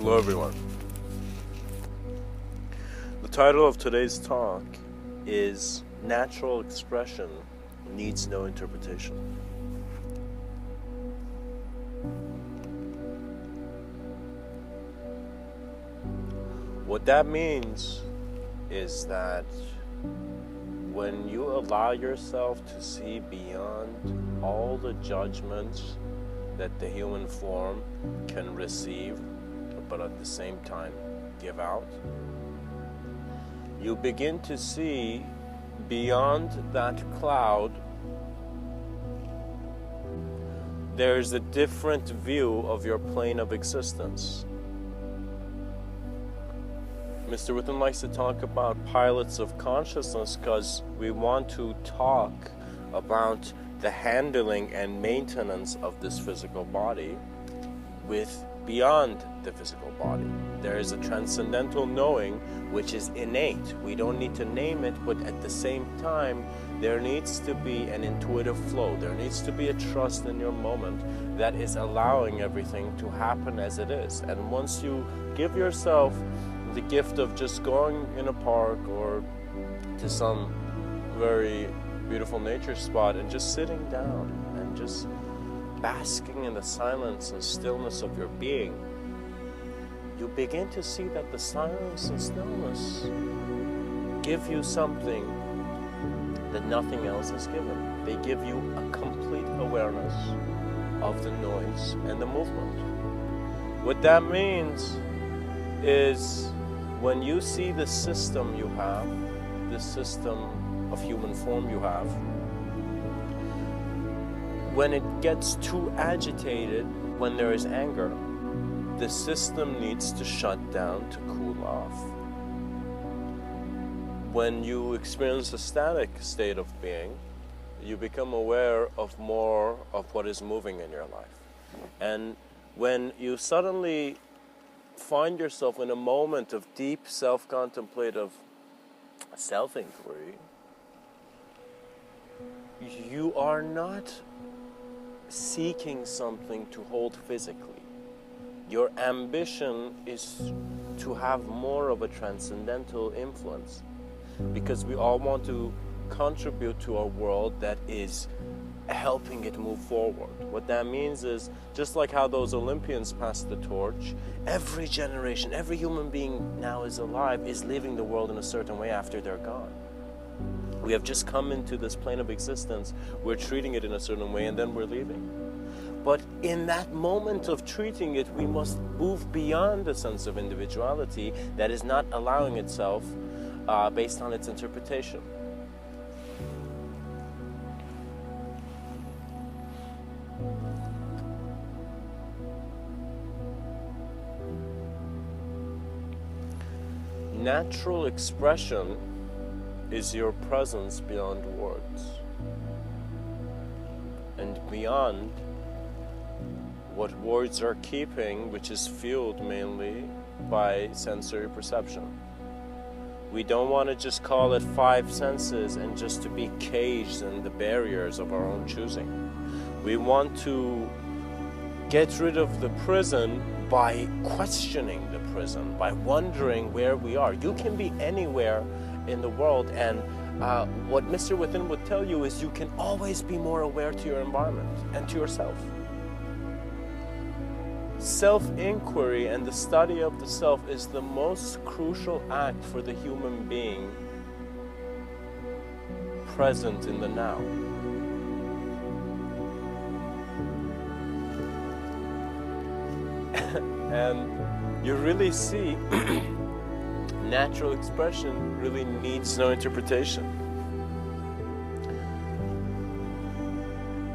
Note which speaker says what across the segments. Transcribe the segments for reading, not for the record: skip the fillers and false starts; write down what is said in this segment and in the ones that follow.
Speaker 1: Hello everyone. The title of today's talk is Natural Expression Needs No Interpretation. What that means is that when you allow yourself to see beyond all the judgments that the human form can receive, but at the same time give out, you begin to see beyond that cloud. There's a different view of your plane of existence. Mr.Within likes to talk about pilots of consciousness because we want to talk about the handling and maintenance of this physical body with beyond the physical body. There is a transcendental knowing which is innate. We don't need to name it, but at the same time, there needs to be an intuitive flow. There needs to be a trust in your moment that is allowing everything to happen as it is. And once you give yourself the gift of just going in a park or to some very beautiful nature spot and just sitting down and just basking in the silence and stillness of your being, you begin to see that the silence and stillness give you something that nothing else is given. They give you a complete awareness of the noise and the movement. What that means is when you see the system you have, the system of human form you have, when it gets too agitated, when there is anger, the system needs to shut down to cool off. When you experience a static state of being, you become aware of more of what is moving in your life. And when you suddenly find yourself in a moment of deep self-contemplative self-inquiry, you are not seeking something to hold physically. Your ambition is to have more of a transcendental influence, because we all want to contribute to a world that is helping it move forward. What that means is, just like how those Olympians passed the torch, every generation, every human being now is alive, is living the world in a certain way after they're gone. We have just come into this plane of existence, we're treating it in a certain way, and then we're leaving. But in that moment of treating it, we must move beyond the sense of individuality that is not allowing itself based on its interpretation. Natural expression is your presence beyond words and beyond what words are keeping, which is fueled mainly by sensory perception. We don't want to just call it five senses and just to be caged in the barriers of our own choosing. We want to get rid of the prison by questioning the prison, by wondering where we are. You can be anywhere in the world, and what Mr.Within would tell you is you can always be more aware to your environment and to yourself. Self-inquiry and the study of the self is the most crucial act for the human being present in the now. And you really see natural expression really needs no interpretation.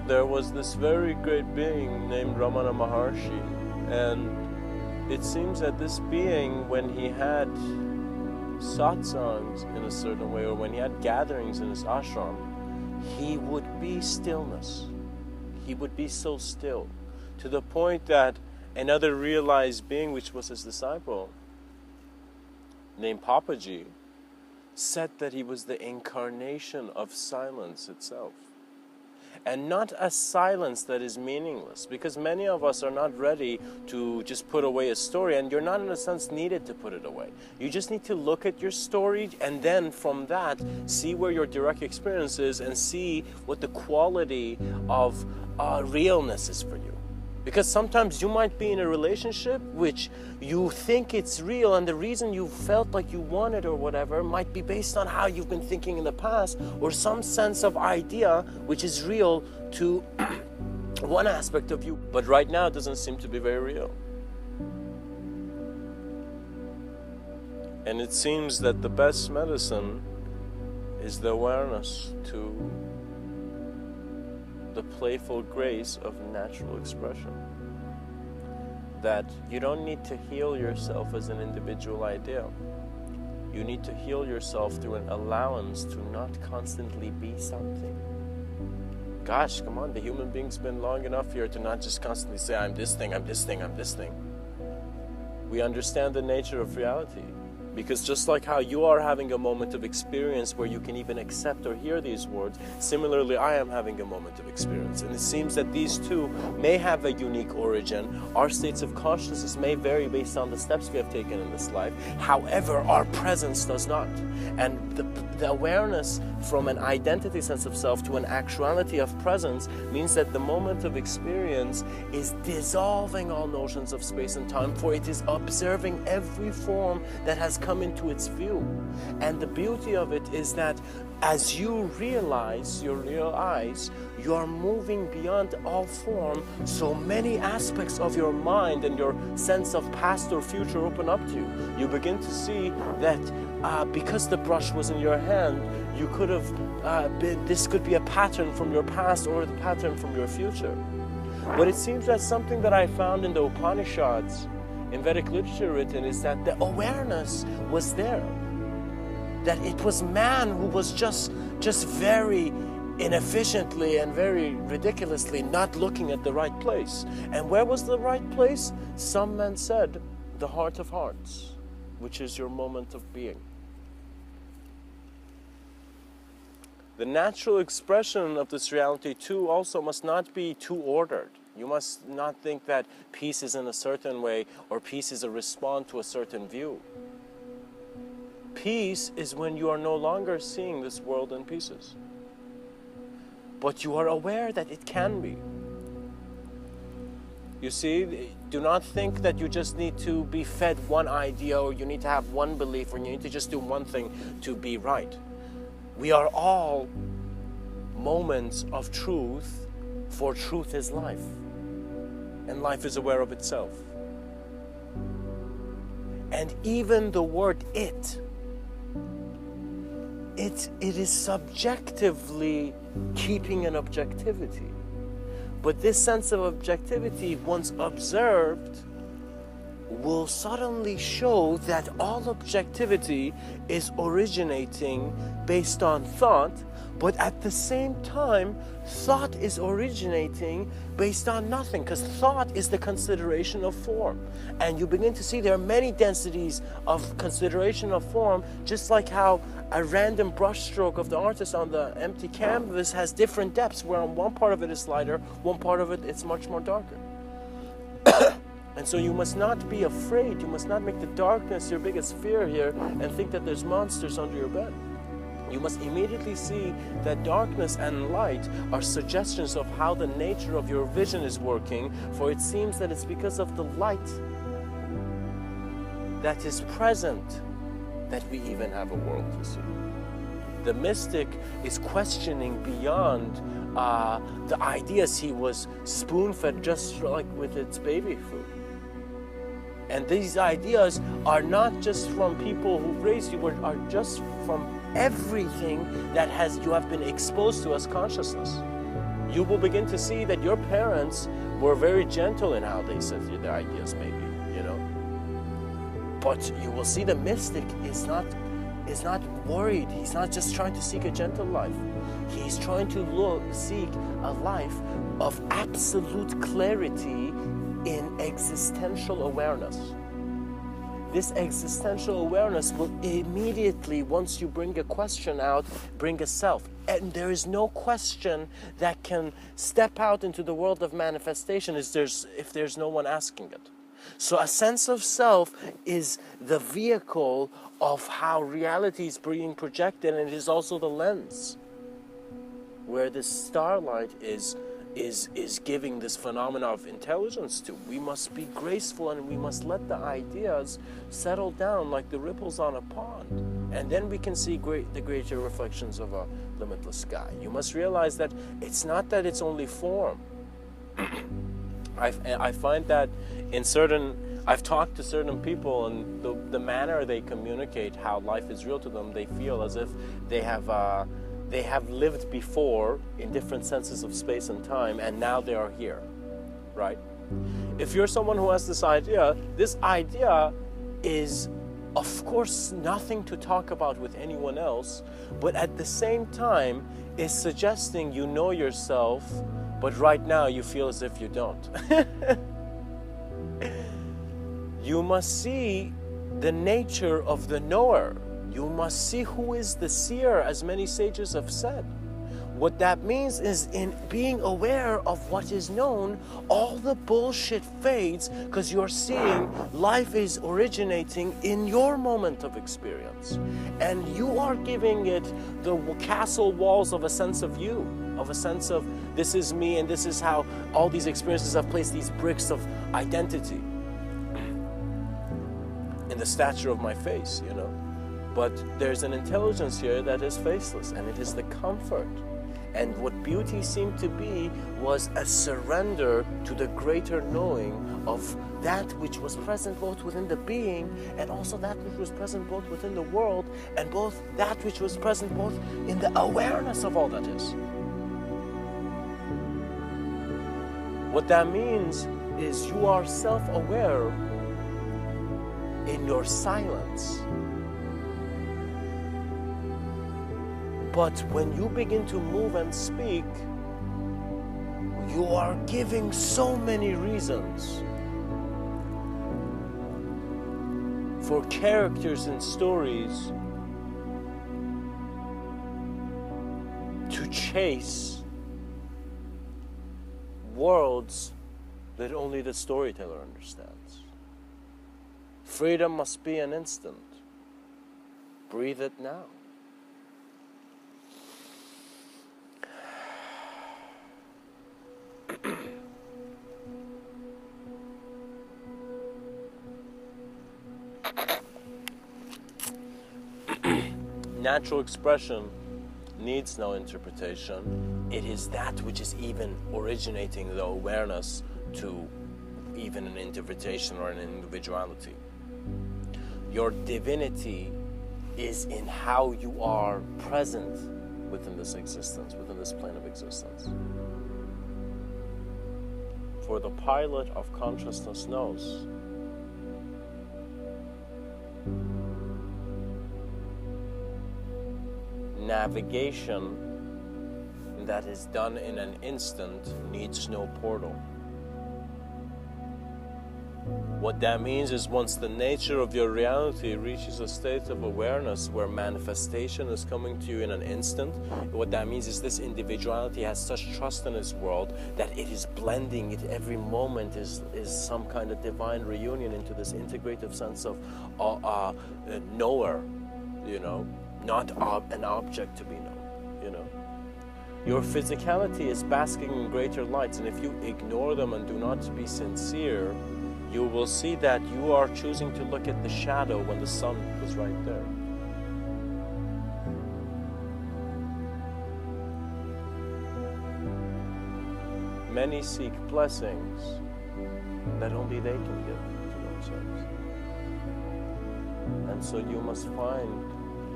Speaker 1: There was this very great being named Ramana Maharshi, and it seems that this being, when he had satsangs in a certain way, or when he had gatherings in his ashram, he would be stillness. He would be so still, to the point that another realized being, which was his disciple, named Papaji, said that he was the incarnation of silence itself. and not a silence that is meaningless, because many of us are not ready to just put away a story, and you're not in a sense needed to put it away. You just need to look at your story, and then from that see where your direct experience is and see what the quality of realness is for you. Because sometimes you might be in a relationship which you think it's real, and the reason you felt like you wanted or whatever might be based on how you've been thinking in the past, or some sense of idea which is real to one aspect of you, but right now it doesn't seem to be very real. And it seems that the best medicine is the awareness to the playful grace of natural expression. That you don't need to heal yourself as an individual idea. You need to heal yourself through an allowance to not constantly be something. Gosh, come on, the human being's been long enough here to not just constantly say, I'm this thing, I'm this thing, I'm this thing. We understand the nature of reality. Because just like how you are having a moment of experience where you can even accept or hear these words, similarly I am having a moment of experience. And it seems that these two may have a unique origin. Our states of consciousness may vary based on the steps we have taken in this life. However, our presence does not. And the awareness from an identity sense of self to an actuality of presence means that the moment of experience is dissolving all notions of space and time, for it is observing every form that has come into its view. And the beauty of it is that as you realize, you realize you are moving beyond all form, so many aspects of your mind and your sense of past or future open up to you. You begin to see that because the brush was in your hand, you could have this could be a pattern from your past or the pattern from your future. But it seems that something that I found in the Upanishads, in Vedic literature written, is that the awareness was there. That it was man who was just very inefficiently and very ridiculously not looking at the right place. And where was the right place? Some men said, the heart of hearts, which is your moment of being. The natural expression of this reality too also must not be too ordered. You must not think that peace is in a certain way or peace is a response to a certain view. Peace is when you are no longer seeing this world in pieces, but you are aware that it can be. You see, do not think that you just need to be fed one idea, or you need to have one belief, or you need to just do one thing to be right. We are all moments of truth, for truth is life, and life is aware of itself. And even the word it is subjectively keeping an objectivity. But this sense of objectivity, once observed, will suddenly show that all objectivity is originating based on thought, but at the same time, thought is originating based on nothing, because thought is the consideration of form. And you begin to see there are many densities of consideration of form, just like how a random brushstroke of the artist on the empty canvas has different depths, where on one part of it is lighter, one part of it it's much more darker. And so you must not be afraid, you must not make the darkness your biggest fear here and think that there's monsters under your bed. You must immediately see that darkness and light are suggestions of how the nature of your vision is working, for it seems that it's because of the light that is present that we even have a world to see. The mystic is questioning beyond the ideas he was spoon-fed just like with its baby food. And these ideas are not just from people who raised you, but are just from everything that you have been exposed to as consciousness. You will begin to see that your parents were very gentle in how they said their ideas, maybe, you know. But you will see the mystic is not worried. He's not just trying to seek a gentle life. He's trying to seek a life of absolute clarity in existential awareness. this existential awareness will immediately, once you bring a question out, bring a self. And there is no question that can step out into the world of manifestation if there's no one asking it. So a sense of self is the vehicle of how reality is being projected, and it is also the lens where this starlight is giving this phenomena of intelligence to. We must be graceful, and we must let the ideas settle down like the ripples on a pond. And then we can see the greater reflections of a limitless sky. You must realize that it's not that it's only form. I find that I've talked to certain people, and the manner they communicate how life is real to them, they feel as if they have lived before in different senses of space and time, and now they are here, right? If you're someone who has this idea is, of course, nothing to talk about with anyone else, but at the same time is suggesting you know yourself, but right now you feel as if you don't. You must see the nature of the knower. You must see who is the seer, as many sages have said. What that means is, in being aware of what is known, all the bullshit fades, because you're seeing life is originating in your moment of experience. And you are giving it the castle walls of a sense of you, of a sense of this is me, and this is how all these experiences have placed these bricks of identity in the stature of my face, you know. But there's an intelligence here that is faceless, and it is the comfort. And what beauty seemed to be was a surrender to the greater knowing of that which was present both within the being, and also that which was present both within the world, and both that which was present both in the awareness of all that is. What that means is you are self-aware in your silence. But when you begin to move and speak, you are giving so many reasons for characters and stories to chase worlds that only the storyteller understands. Freedom must be an instant. Breathe it now. Natural expression needs no interpretation. It is that which is even originating the awareness to even an interpretation or an individuality. Your divinity is in how you are present within this existence, within this plane of existence. For the pilot of consciousness knows. Navigation that is done in an instant needs no portal. What that means is, once the nature of your reality reaches a state of awareness where manifestation is coming to you in an instant, what that means is this individuality has such trust in its world that it is blending it. Every moment is some kind of divine reunion into this integrative sense of knower, you know, not an object to be known, you know. Your physicality is basking in greater lights, and if you ignore them and do not be sincere, you will see that you are choosing to look at the shadow when the sun was right there. Many seek blessings that only they can give to themselves. And so you must find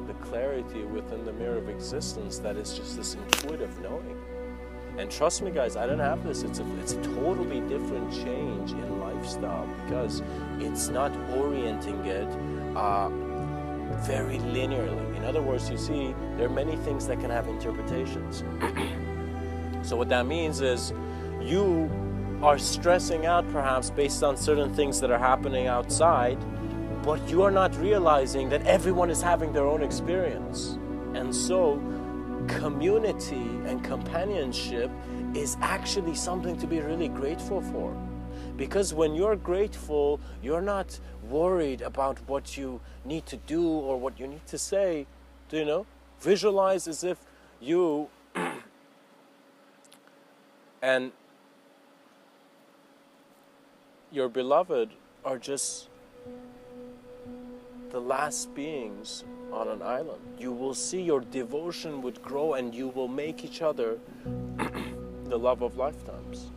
Speaker 1: the clarity within the mirror of existence that is just this intuitive knowing. And trust me, guys, I don't have this. It's a totally different change in lifestyle, because it's not orienting it very linearly. In other words, you see, there are many things that can have interpretations. So what that means is you are stressing out perhaps based on certain things that are happening outside, but you are not realizing that everyone is having their own experience. And so community and companionship is actually something to be really grateful for. Because when you're grateful, you're not worried about what you need to do or what you need to say. Do you know? Visualize as if you and your beloved are just the last beings on an island. You will see your devotion would grow and you will make each other the love of lifetimes.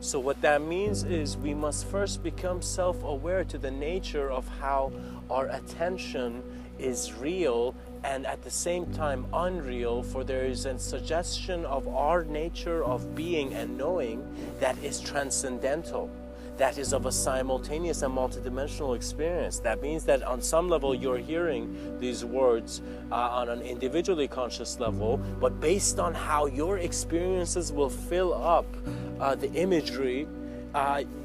Speaker 1: So what that means is we must first become self-aware to the nature of how our attention is real and at the same time unreal, for there is a suggestion of our nature of being and knowing that is transcendental, that is of a simultaneous and multidimensional experience. That means that on some level you're hearing these words on an individually conscious level, but based on how your experiences will fill up the imagery,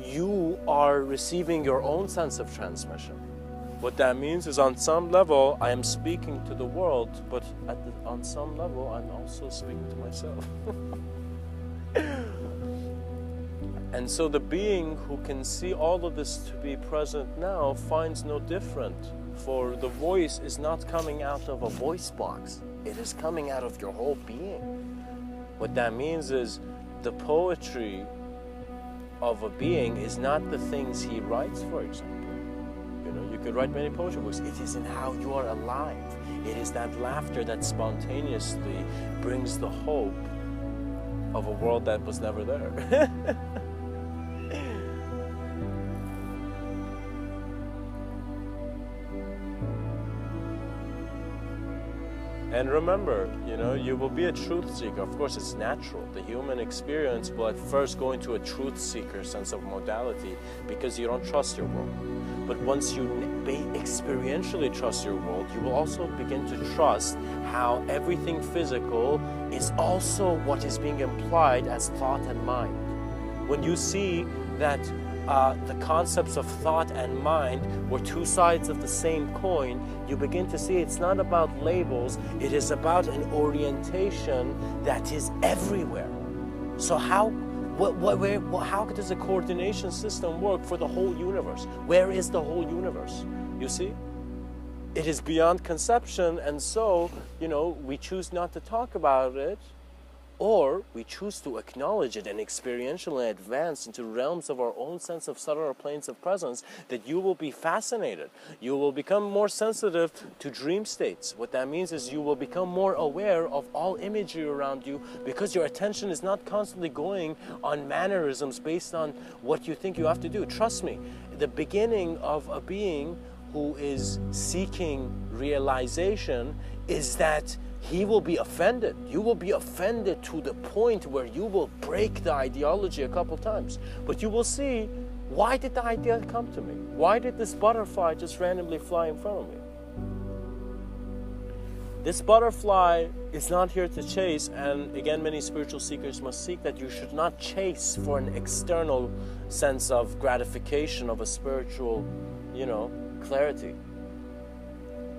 Speaker 1: you are receiving your own sense of transmission. What that means is on some level I am speaking to the world, but on some level I'm also speaking to myself. And so the being who can see all of this to be present now finds no different, for the voice is not coming out of a voice box, it is coming out of your whole being. What that means is the poetry of a being is not the things he writes, for example. You know, you could write many poetry books. It is in how you are alive. It is that laughter that spontaneously brings the hope of a world that was never there. And remember, you know, you will be a truth seeker. Of course, it's natural. The human experience will at first go into a truth seeker sense of modality because you don't trust your world. But once you experientially trust your world, you will also begin to trust how everything physical is also what is being implied as thought and mind. When you see that the concepts of thought and mind were two sides of the same coin, you begin to see it's not about labels, it is about an orientation that is everywhere. So how does a coordination system work for the whole universe? Where is the whole universe? You see? It is beyond conception, and so, you know, we choose not to talk about it, or we choose to acknowledge it and experientially advance into realms of our own sense of subtler planes of presence, that you will be fascinated. You will become more sensitive to dream states. What that means is you will become more aware of all imagery around you because your attention is not constantly going on mannerisms based on what you think you have to do. Trust me, the beginning of a being who is seeking realization is that he will be offended. You will be offended to the point where you will break the ideology a couple times. But you will see, why did the idea come to me? Why did this butterfly just randomly fly in front of me? This butterfly is not here to chase, and again, many spiritual seekers must seek that you should not chase for an external sense of gratification of a spiritual, you know, clarity.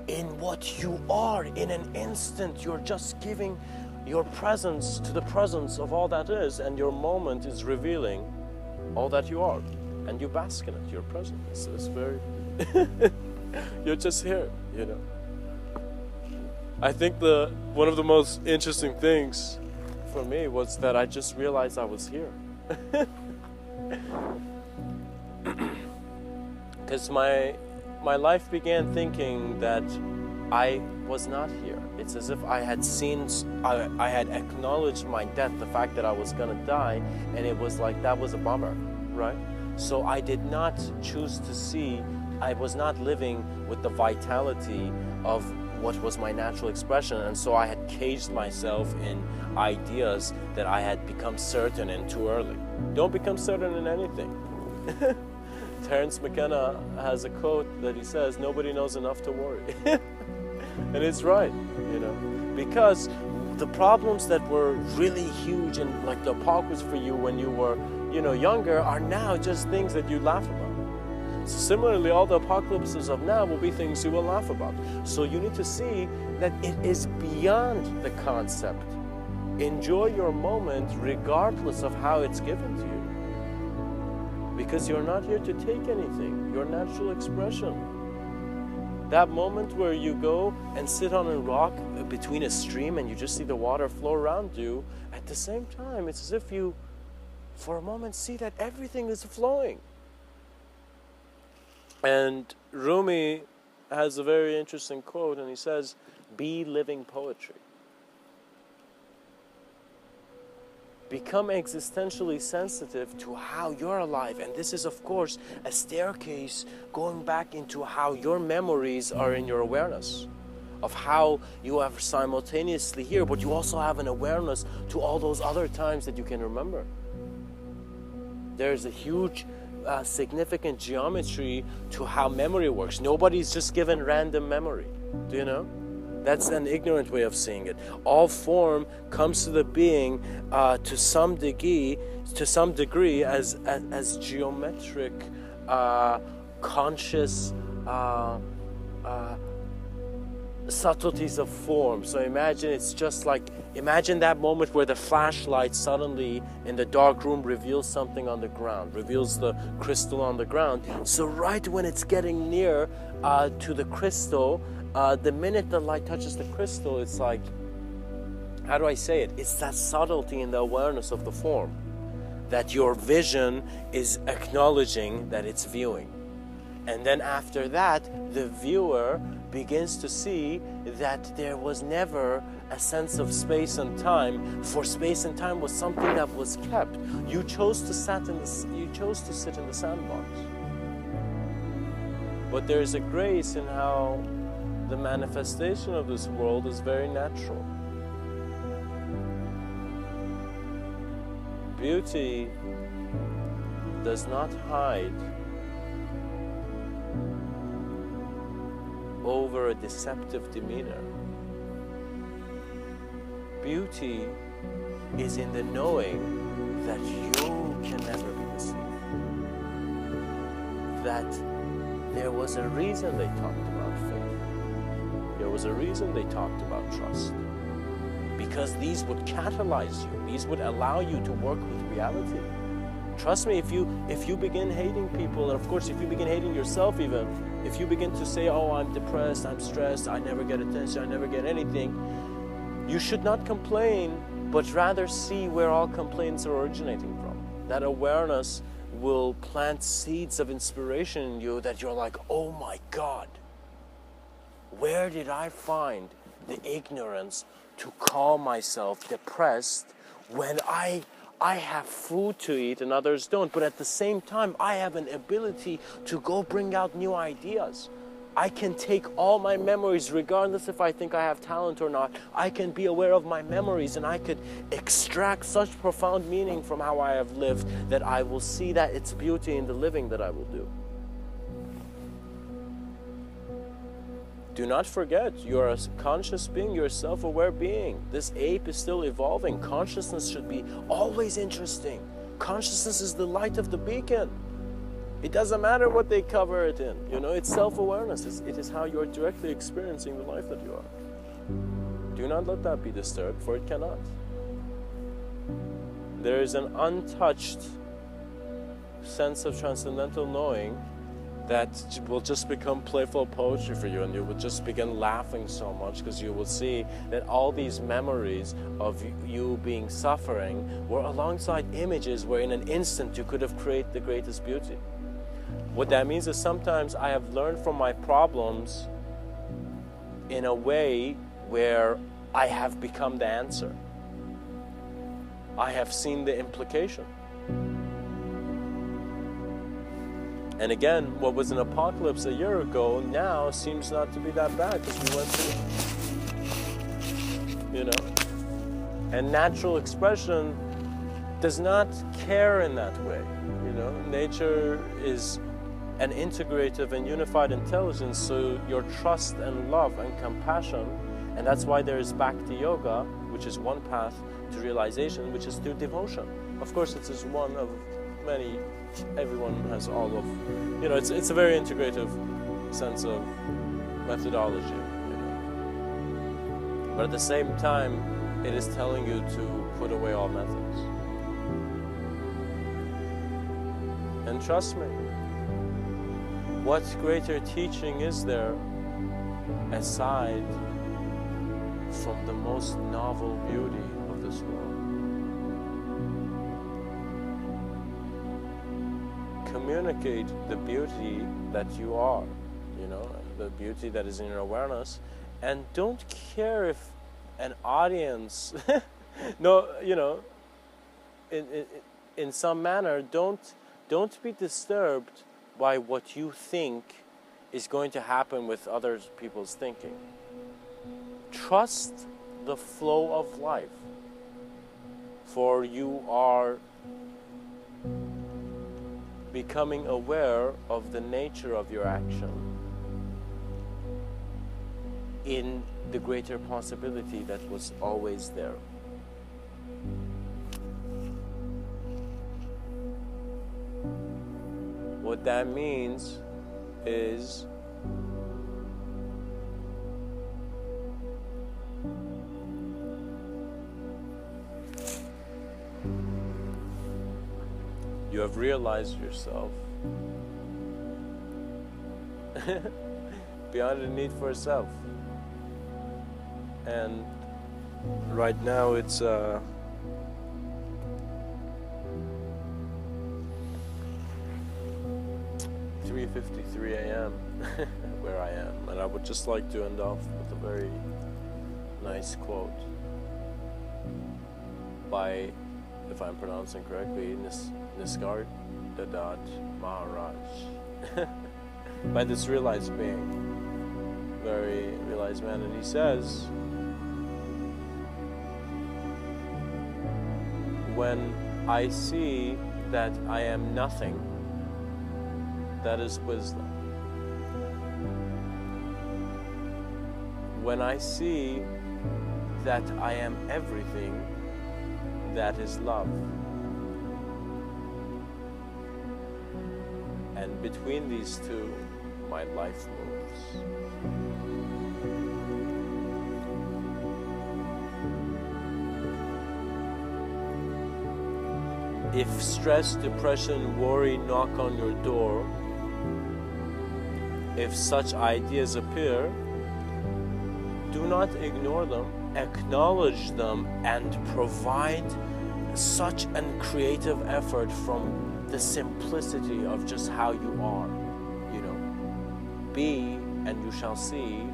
Speaker 1: In what you are, in an instant, you're just giving your presence to the presence of all that is, and your moment is revealing all that you are, and you bask in it. You're present. It's very you're just here, you know. I think one of the most interesting things for me was that I just realized I was here. Because my life began thinking that I was not here. It's as if I had I had acknowledged my death, the fact that I was going to die, and it was like that was a bummer, right? So I did not choose to see, I was not living with the vitality of what was my natural expression, and so I had caged myself in ideas that I had become certain in too early. Don't become certain in anything. Terence McKenna has a quote that he says, "Nobody knows enough to worry." And it's right, you know, because the problems that were really huge and like the apocalypse for you when you were, you know, younger are now just things that you laugh about. So similarly, all the apocalypses of now will be things you will laugh about. So you need to see that it is beyond the concept. Enjoy your moment regardless of how it's given to you. Because you're not here to take anything. Your natural expression. That moment where you go and sit on a rock between a stream and you just see the water flow around you, at the same time, it's as if you, for a moment, see that everything is flowing. And Rumi has a very interesting quote, and he says, "Be living poetry." Become existentially sensitive to how you're alive. And this is, of course, a staircase going back into how your memories are in your awareness. Of how you are simultaneously here, but you also have an awareness to all those other times that you can remember. There's a huge, significant geometry to how memory works. Nobody's just given random memory. Do you know? That's an ignorant way of seeing it. All form comes to the being to some degree as geometric, conscious subtleties of form. So imagine it's just like, imagine that moment where the flashlight suddenly in the dark room reveals something on the ground, reveals the crystal on the ground. So right when it's getting near to the crystal, the minute the light touches the crystal, it's like, how do I say it? It's that subtlety in the awareness of the form, that your vision is acknowledging that it's viewing. And then after that, the viewer begins to see that there was never a sense of space and time, for space and time was something that was kept. You chose to sit in the sandbox. But there is a grace in how the manifestation of this world is very natural. Beauty does not hide over a deceptive demeanor. Beauty is in the knowing that you can never be deceived. That there was a reason they talked about faith. There was a reason they talked about trust. Because these would catalyze you. These would allow you to work with reality. Trust me, if you begin hating people, and of course if you begin hating yourself even, if you begin to say, oh, I'm depressed, I'm stressed, I never get attention, I never get anything, you should not complain, but rather see where all complaints are originating from. That awareness will plant seeds of inspiration in you that you're like, oh my God, where did I find the ignorance to call myself depressed when I have food to eat and others don't, but at the same time I have an ability to go bring out new ideas. I can take all my memories regardless if I think I have talent or not. I can be aware of my memories and I could extract such profound meaning from how I have lived that I will see that it's beauty in the living that I will do. Do not forget, you're a conscious being, you're a self-aware being. This ape is still evolving. Consciousness should be always interesting. Consciousness is the light of the beacon. It doesn't matter what they cover it in. You know, it's self-awareness. It is how you're directly experiencing the life that you are. Do not let that be disturbed, for it cannot. There is an untouched sense of transcendental knowing that will just become playful poetry for you, and you will just begin laughing so much because you will see that all these memories of you being suffering were alongside images where in an instant you could have created the greatest beauty. What that means is sometimes I have learned from my problems in a way where I have become the answer. I have seen the implication. And again, what was an apocalypse a year ago now seems not to be that bad because we went through, you know. And natural expression does not care in that way, you know. Nature is an integrative and unified intelligence, so your trust and love and compassion, and that's why there is Bhakti Yoga, which is one path to realization, which is through devotion. Of course, it is one of many everyone has all of, you know, it's a very integrative sense of methodology, you know. But at the same time, it is telling you to put away all methods. And trust me, what greater teaching is there aside from the most novel beauty of this world? Communicate the beauty that you are, you know, the beauty that is in your awareness, and don't care if an audience, no, you know, in some manner, don't be disturbed by what you think is going to happen with other people's thinking. Trust the flow of life, for you are becoming aware of the nature of your action in the greater possibility that was always there. What that means is you have realized yourself beyond the need for self. And right now it's 3:53 a.m. where I am, and I would just like to end off with a very nice quote by, if I'm pronouncing correctly, Nisargadatta Maharaj, by this realized being, very realized man, and he says, when I see that I am nothing, that is wisdom. When I see that I am everything, that is love. And between these two, my life moves. If stress, depression, worry knock on your door, if such ideas appear, do not ignore them, acknowledge them, and provide such a creative effort from the simplicity of just how you are. You know, be and you shall see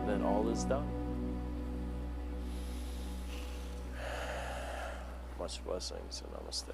Speaker 1: that all is done. Much blessings and namaste.